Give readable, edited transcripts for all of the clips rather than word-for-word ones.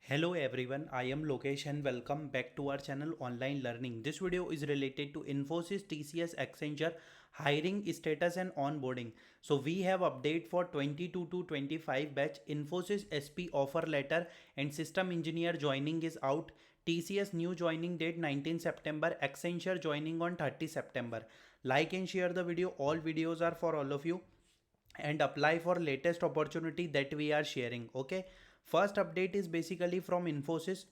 Hello everyone, I am Lokesh and welcome back to our channel Online Learning. This video is related to Infosys, TCS, Accenture, hiring status and onboarding. So we have update for 22 to 25 batch. Infosys SP offer letter and system engineer joining is out. TCS new joining date 19 September, Accenture joining on 30 September. Like and share the video. All videos are for all of you and apply for latest opportunity that we are sharing. Okay, first update is basically from Infosys.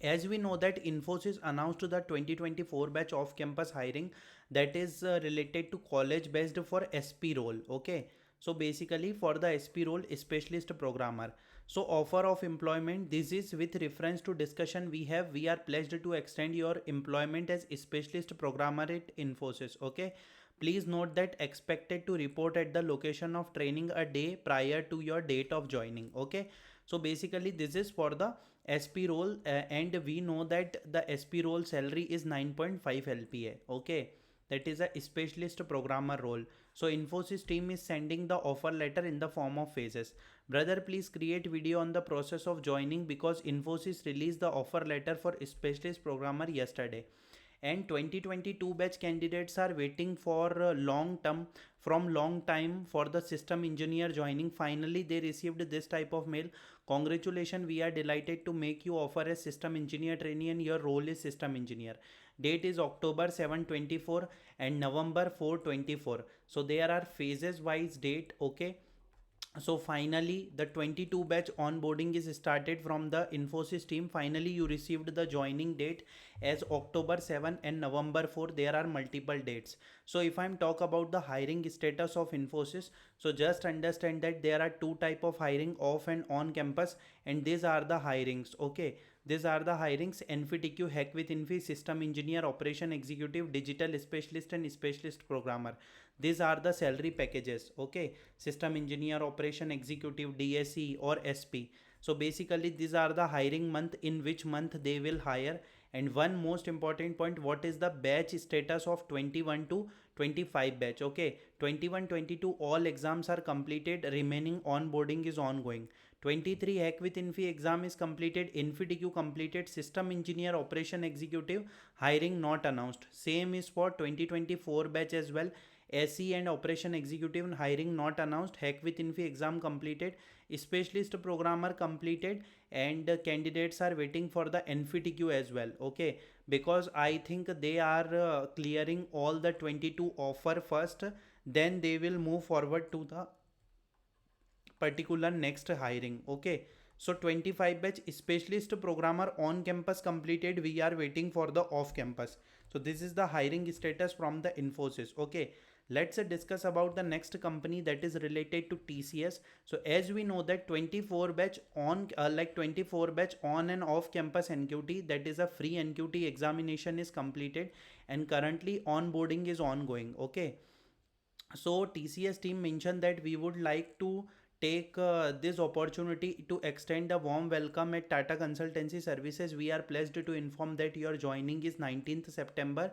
As we know that Infosys announced the 2024 batch of campus hiring that is related to college based for SP role. Okay, so basically for the SP role specialist programmer, so offer of employment, this is with reference to discussion we are pledged to extend your employment as specialist programmer at Infosys. Okay, please note that expected to report at the location of training a day prior to your date of joining. Okay, so basically this is for the SP role, and we know that the SP role salary is 9.5 LPA. Okay, that is a specialist programmer role. So Infosys team is sending the offer letter in the form of phases. Brother, please create video on the process of joining because Infosys released the offer letter for specialist programmer yesterday, and 2022 batch candidates are waiting for long term from long time for the system engineer joining. Finally they received this type of mail: congratulations, we are delighted to make you offer as system engineer trainee and your role is system engineer. Date is October 7 24 and November 4 24. So there are phases wise date. Okay, so finally the 22 batch onboarding is started from the Infosys team. Finally you received the joining date as October 7 and November 4. There are multiple dates. So if I'm talk about the hiring status of Infosys, so just understand that there are two type of hiring, off and on campus, and these are the hirings. Okay, these are the hirings: NFTQ, Hack with Infi, System Engineer, Operation Executive, Digital Specialist and Specialist Programmer. These are the salary packages. Okay, System Engineer, Operation Executive, DSE or SP. So basically these are the hiring month, in which month they will hire. And one most important point, what is the batch status of 21 to 25 batch? Okay, 21-22 all exams are completed, remaining onboarding is ongoing. 23 Hack with Infi exam is completed, InfyTQ completed, System Engineer Operation Executive hiring not announced. Same is for 2024 batch as well. SE and Operation Executive hiring not announced. Hack with Infi exam completed, Specialist Programmer completed, and candidates are waiting for the NFTQ as well. Okay, because I think they are clearing all the 22 offer first, then they will move forward to the particular next hiring. Okay, so 25 batch specialist programmer on campus completed, we are waiting for the off campus. So this is the hiring status from the Infosys. Okay, let's discuss about the next company that is related to TCS. So as we know that 24 batch on 24 batch on and off campus NQT, that is a free NQT examination is completed, and currently onboarding is ongoing. Okay, so TCS team mentioned that we would like to take this opportunity to extend a warm welcome at Tata Consultancy Services. We are pleased to inform that your joining is 19th September.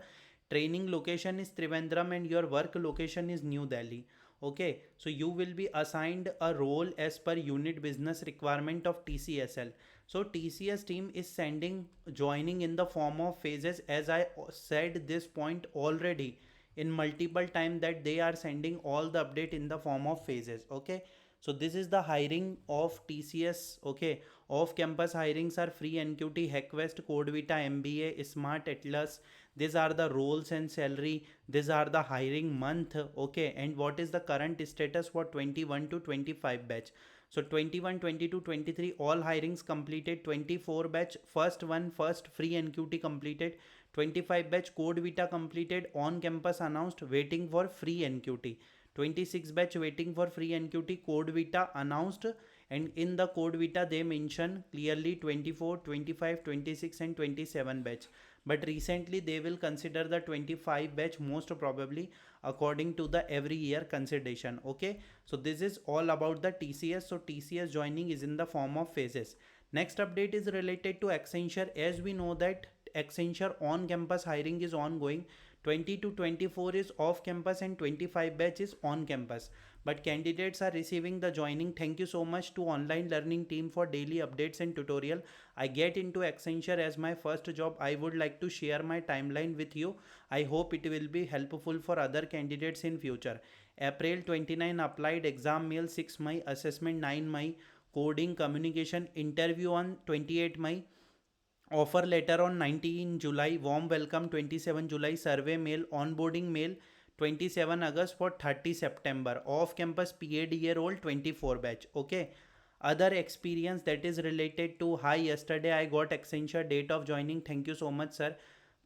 Training location is Trivandrum and your work location is New Delhi. Okay, so you will be assigned a role as per unit business requirement of TCSL. So TCS team is sending joining in the form of phases, as I said this point already in multiple time that they are sending all the update in the form of phases. Okay, so this is the hiring of TCS. Okay, off campus hirings are free NQT, HackWest, CodeVita, MBA, Smart Atlas. These are the roles and salary. These are the hiring month. Okay, and what is the current status for 21 to 25 batch? So 21, 22, 23 all hirings completed. 24 batch first one first free NQT completed. 25 batch Code Vita completed, on campus announced, waiting for free NQT. 26 batch waiting for free NQT, Code Vita announced, and in the Code Vita they mention clearly 24, 25, 26 and 27 batch. But recently they will consider the 25 batch most probably, according to the every year consideration. Okay, so this is all about the TCS. So TCS joining is in the form of phases. Next update is related to Accenture. As we know that Accenture on campus hiring is ongoing. 20 to 24 is off campus and 25 batch is on campus, but candidates are receiving the joining. Thank you so much to online learning team for daily updates and tutorial. I get into Accenture as my first job. I would like to share my timeline with you. I hope it will be helpful for other candidates in future. April 29 applied, exam mail 6 May, assessment 9 May, coding communication interview on 28 May, offer letter on 19 July, warm welcome 27 July, survey mail, onboarding mail 27 August for 30 September, off campus PAD year old 24 batch. Okay. Other experience that is related to, hi, yesterday I got Accenture date of joining. Thank you so much, sir.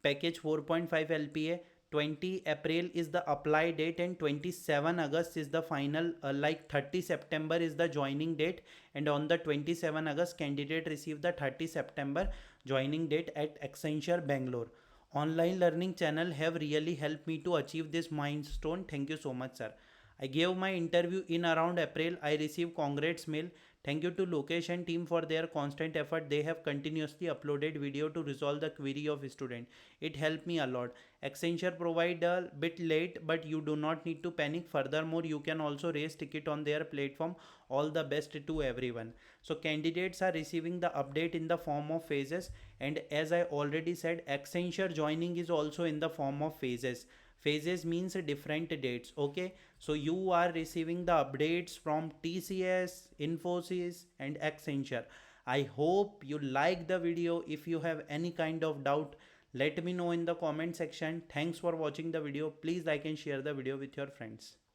Package 4.5 LPA. 20 April is the apply date and 27 August is the final, like 30 September is the joining date, and on the 27 August candidate received the 30 September joining date at Accenture Bangalore. Online learning channel have really helped me to achieve this milestone. Thank you so much, sir. I gave my interview in around April. I received congrats mail. Thank you to location team for their constant effort. They have continuously uploaded video to resolve the query of student. It helped me a lot. Accenture provide a bit late, but you do not need to panic. Furthermore, you can also raise ticket on their platform. All the best to everyone. So candidates are receiving the update in the form of phases, and as I already said, Accenture joining is also in the form of phases. Phases means different dates. Okay, so you are receiving the updates from TCS, Infosys and Accenture. I hope you like the video. If you have any kind of doubt, let me know in the comment section. Thanks for watching the video. Please like and share the video with your friends.